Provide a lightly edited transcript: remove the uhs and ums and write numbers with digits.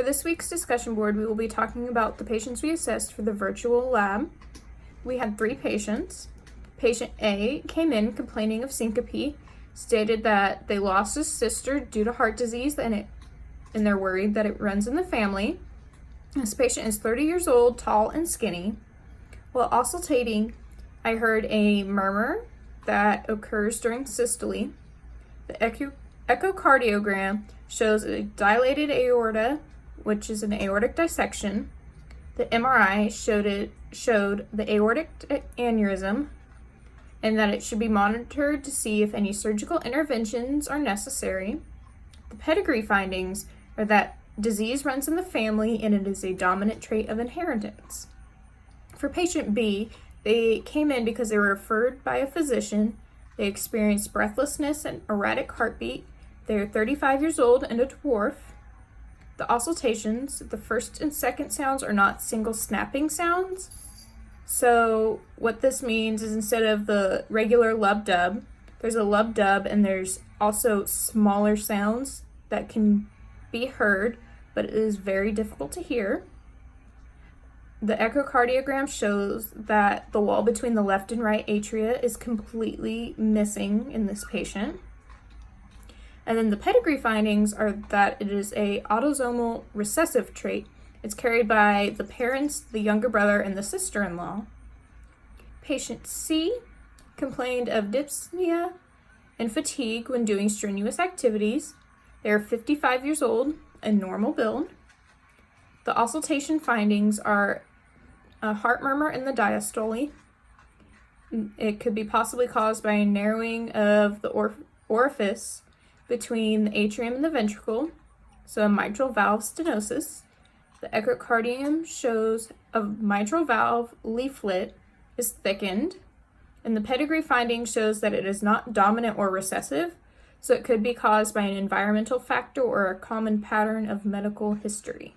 this week's discussion board, we will be talking about the patients we assessed for the virtual lab. We had 3 patients. Patient A came in complaining of syncope, stated that they lost his sister due to heart disease and they're worried that it runs in the family. This patient is 30 years old, tall and skinny. While auscultating, I heard a murmur that occurs during systole. The echocardiogram shows a dilated aorta, which is an aortic dissection. The MRI showed the aortic aneurysm, and that it should be monitored to see if any surgical interventions are necessary. The pedigree findings are that disease runs in the family and it is a dominant trait of inheritance. For patient B, they came in because they were referred by a physician. They experienced breathlessness and erratic heartbeat. They are 35 years old and a dwarf. The auscultations, the first and second sounds are not single snapping sounds. So what this means is instead of the regular lub-dub, there's a lub-dub, and there's also smaller sounds that can be heard, but it is very difficult to hear. The echocardiogram shows that the wall between the left and right atria is completely missing in this patient. And then the pedigree findings are that it is a autosomal recessive trait. It's carried by the parents, the younger brother, and the sister-in-law. Patient C complained of dyspnea and fatigue when doing strenuous activities. They are 55 years old and normal build. The auscultation findings are a heart murmur in the diastole. It could be possibly caused by a narrowing of the orifice between the atrium and the ventricle, so a mitral valve stenosis. The echocardiogram shows a mitral valve leaflet is thickened, and the pedigree finding shows that it is not dominant or recessive, so it could be caused by an environmental factor or a common pattern of medical history.